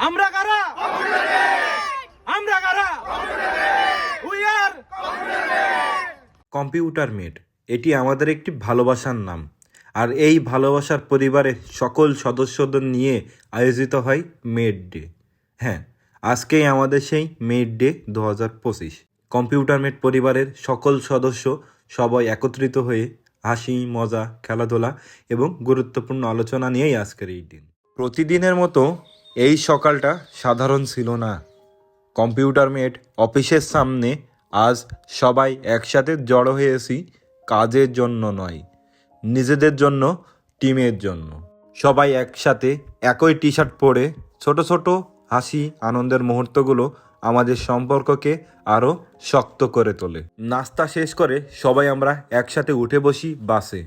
আমরা কারা? আমরা কারা? উই আর কম্পিউটার মেট। এটি আমাদের একটি ভালোবাসার নাম, আর এই ভালোবাসার পরিবারের সকল সদস্যদের নিয়ে আয়োজিত হয় মেট ডে। হ্যাঁ, আজকেই আমাদের সেই মেট ডে 2025। কম্পিউটার মেট পরিবারের সকল সদস্য সবাই একত্রিত হয়ে হাসি মজা খেলাধুলা এবং গুরুত্বপূর্ণ আলোচনা নিয়েই আজকের এই দিন। প্রতিদিনের মতো এই সকালটা সাধারণ ছিল না। কম্পিউটার মেট অফিসের সামনে আজ সবাই একসাথে জড়ো হয়েছি, কাজের জন্য নয়, নিজেদের জন্য, টিমের জন্য। সবাই একসাথে একই টি শার্ট পরে ছোট ছোট হাসি আনন্দের মুহূর্তগুলো আমাদের সম্পর্ককে আরও শক্ত করে তোলে। নাস্তা শেষ করে সবাই আমরা একসাথে উঠে বসি বাসে।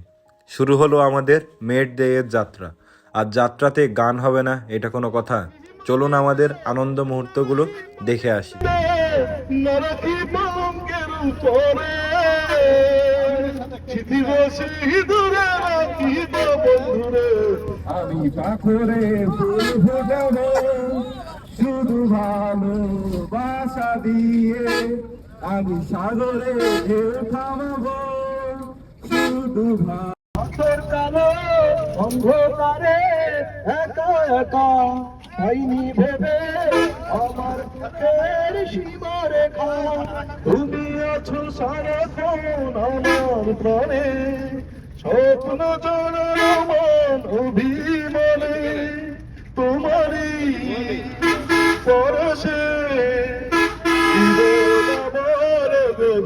শুরু হলো আমাদের মেট ডে এর যাত্রা। আর যাত্রাতে গান হবে না এটা কোনো কথা? চলুন আমাদের আনন্দ মুহূর্তগুলো দেখে আসি। আমি পাখরে ফুল ফোটাবো শুধু ভালোবাসা দিয়ে, আমি সাগরে ঢেউ থামাবো শুধু অন্ধকারে একা একা হয়নি ভেবে আমার পথের সীমারেখা, তুমি আছো সারাক্ষণ আমার প্রাণে, স্বপ্ন জনমান অভিমানে তোমারই পরশে জীবন আমার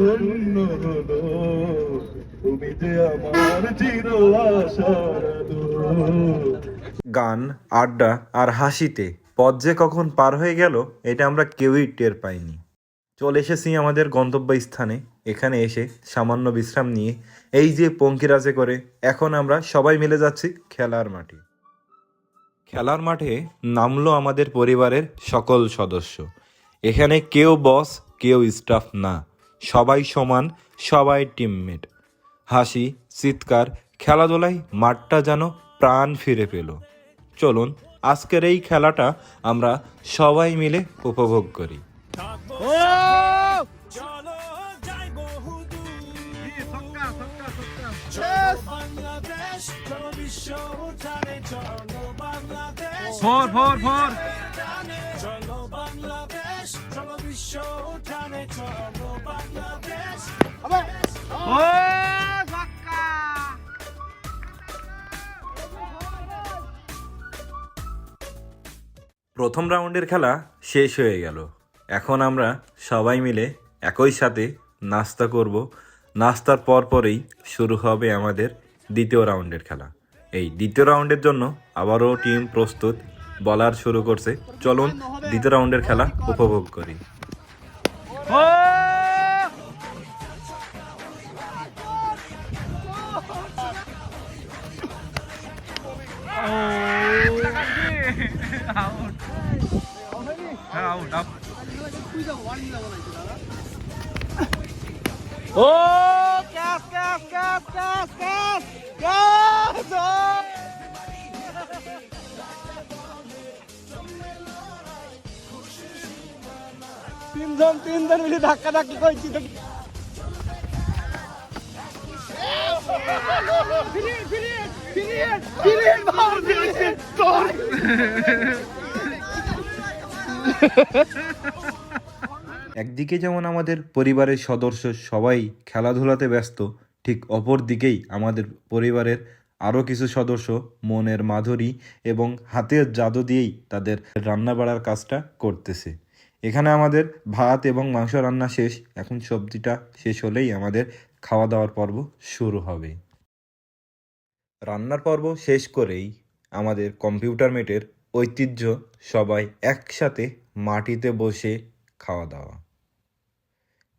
ধন্য হলো, তুমি যে আমার চির আশার আলো। গান, আড্ডা আর হাসিতে পথ যে কখন পার হয়ে গেল এটা আমরা কেউই টের পাইনি। চলে এসেছি আমাদের গন্তব্যস্থানে। এখানে এসে সামান্য বিশ্রাম নিয়ে এই যে পঙ্কিরাজে করে এখন আমরা সবাই মিলে যাচ্ছি খেলার মাঠে। খেলার মাঠে নামলো আমাদের পরিবারের সকল সদস্য। এখানে কেউ বস কেউ স্টাফ না, সবাই সমান, সবাই টিমমেট। হাসি চিৎকার খেলাধুলায় মাঠটা যেন প্রাণ ফিরে পেল। চলুন আজকের এই খেলাটা আমরা সবাই মিলে উপভোগ করি। ফোর ফোর ফোর ও ছক্কা। প্রথম রাউন্ডের খেলা শেষ হয়ে গেল। এখন আমরা সবাই মিলে একই সাথে নাস্তা করব। নাস্তার পরপরেই শুরু হবে আমাদের দ্বিতীয় রাউন্ডের খেলা। এই দ্বিতীয় রাউন্ডের জন্য আবারও টিম প্রস্তুত, বলার শুরু করছে। চলুন দ্বিতীয় রাউন্ডের খেলা উপভোগ করি। ও catch catch catch catch catch catch. তিনজন মিলে ধাক্কা ধাক্কি করছি তো। একদিকে যেমন আমাদের পরিবারের সদস্য সবাই খেলাধুলাতে ব্যস্ত, ঠিক অপর দিকেই আমাদের পরিবারের আরও কিছু সদস্য মনের মাধুরী এবং হাতের জাদু দিয়েই তাদের রান্না বাড়ার কাজটা করতেছে। এখানে আমাদের ভাত এবং মাংস রান্না শেষ। এখন সবজিটা শেষ হলেই আমাদের খাওয়া দাওয়ার পর্ব শুরু হবে। রান্নার পর্ব শেষ করেই আমাদের কম্পিউটার মেটের ঐতিহ্য সবাই একসাথে মাটিতে বসে খাওয়া দাওয়া।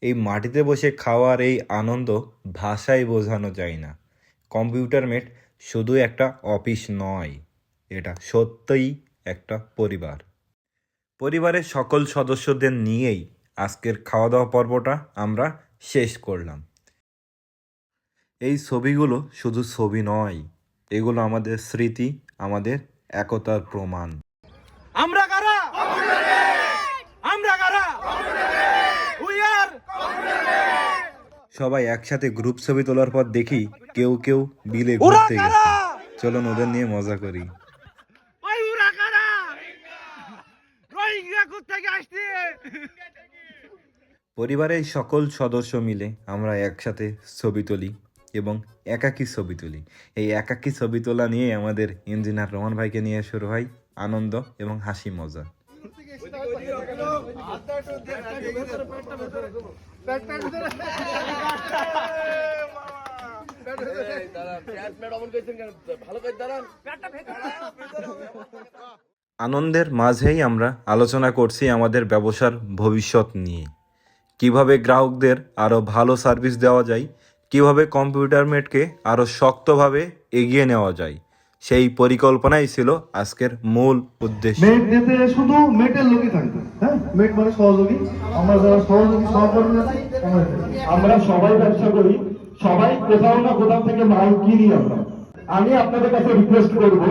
এই মাটিতে বসে খাওয়ার এই আনন্দ ভাষায় বোঝানো যায় না। কম্পিউটার মেট শুধু একটা অফিস নয়, এটা সত্যিই একটা পরিবার। পরিবারের সকল সদস্যদের নিয়েই আজকের খাওয়া দাওয়া পর্বটা আমরা শেষ করলাম। এই ছবিগুলো শুধু ছবি নয়, এগুলো আমাদের স্মৃতি, আমাদের একতার প্রমাণ। আমরা কারা? আমরা কারা? উই আর সবাই একসাথে গ্রুপ ছবি তোলার পর দেখি কেউ কেউ বিলে ওরা ঘুরতে কারা? গেছে। চলুন ওদের নিয়ে মজা করি। ওই উরা কারা? রোহিঙ্গা কোত্থেকে আসছে? পরিবারের সকল সদস্য মিলে আমরা একসাথে ছবি তুলি এবং একাকী ছবি তুলি। এই একাকী ছবি তোলা নিয়ে আমাদের ইঞ্জিনিয়ার রোমান ভাইকে নিয়ে শুরু হয় আনন্দ এবং হাসি মজা। আনন্দের মাঝেই আমরা আলোচনা করছি আমাদের ব্যবসার ভবিষ্যৎ নিয়ে, কিভাবে গ্রাহকদের আরও ভালো সার্ভিস দেওয়া যায়, কিভাবে কম্পিউটার মেটকে আরও শক্তভাবে এগিয়ে নেওয়া যায়। সেই পরিকল্পনাই ছিল আজকের মূল উদ্দেশ্য। মেট দিতে শুধু মেটের লোকই থাকবে। হ্যাঁ, মেট মানে সহযোগী। আমরা যারা সহযোগী সহকর্মী আছি, আমরা সবাই ব্যবসা করি, সবাই কোথাও না কোথাও থেকে মাল কিনি আমরা। আমি আপনাদের কাছে রিকোয়েস্ট করব,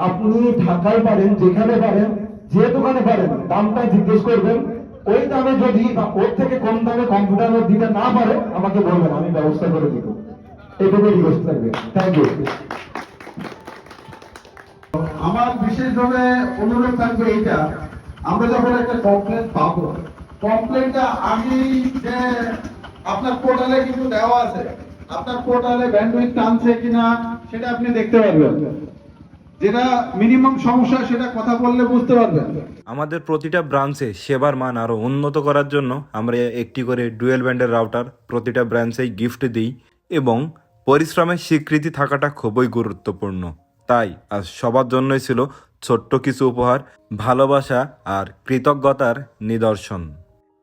আপনি ঢাকায় পারেন, যেখানে পারেন, যে দোকানে পারেন, দামটা জিজ্ঞেস করবেন। ওই দামে যদি বা ওর থেকে কম দামে কম্পিউটার দিতে না পারে আমাকে বলবেন, আমি ব্যবস্থা করে দিব। এটুকু রিকোয়েস্ট থাকবে। Thank you. আমার বিশেষভাবে অনুরোধ থাকবে এইটা, আমরা যখন একটা কমপ্লেন পাবো, কমপ্লেনটা আমি যে আপনার পোর্টালে কিন্তু দেওয়া আছে, আপনার পোর্টালে ব্যান্ডউইথ টানছে কিনা সেটা আপনি দেখতে পারবেন। যেটা মিনিমাম সমস্যা সেটা কথা বললে বুঝতে পারবেন। আমাদের প্রতিটা ব্রাঞ্চে সেবার মান আরও উন্নত করার জন্য আমরা একটি করে ডুয়েল ব্যান্ডের রাউটার প্রতিটা ব্রাঞ্চেই গিফট দিই এবং পরিশ্রমের স্বীকৃতি থাকাটা খুবই গুরুত্বপূর্ণ। তাই আজ সবার জন্যই ছিল ছোট্ট কিছু উপহার, ভালোবাসা আর কৃতজ্ঞতার নিদর্শন।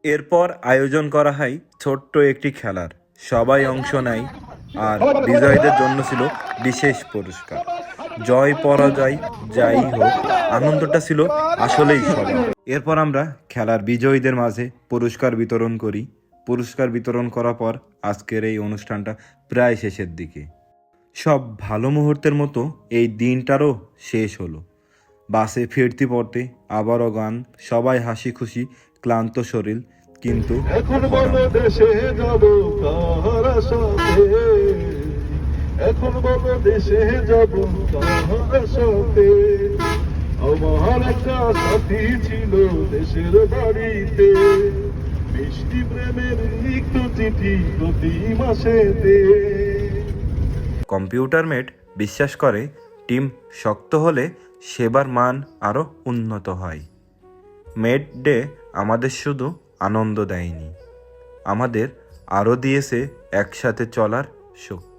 এরপর আয়োজন করা হয় ছোট্ট একটি খেলার, সবাই অংশ নেয় আর বিজয়ীদের জন্য ছিল বিশেষ পুরস্কার। জয় পরাজয় যাই হোক, আনন্দটা ছিল আসলেই সবার। এরপর আমরা খেলার বিজয়ীদের মাঝে পুরস্কার বিতরণ করি। পুরস্কার বিতরণ করার পর আজকের এই অনুষ্ঠানটা প্রায় শেষের দিকে। সব ভালো মুহূর্তের মতো এই দিনটারও শেষ হলো। বাসে ফিরতি পথে আবারও গান, সবাই হাসি খুশি, ক্লান্ত শরীর, কিন্তু এখন বলো দেশে যাব কার সাথে, এখন বলো দেশে যাব কার সাথে। আমার একটা সাথী ছিল দেশের বাড়িতে, মিষ্টি প্রেমের লিখত চিঠি প্রতি মাসেতে। কম্পিউটার মেট বিশ্বাস করে টিম শক্ত হলে সেবার মান আরও উন্নত হয়। মেট ডে আমাদের শুধু আনন্দ দেয়নি, আমাদের আরও দিয়েছে একসাথে চলার শক্তি।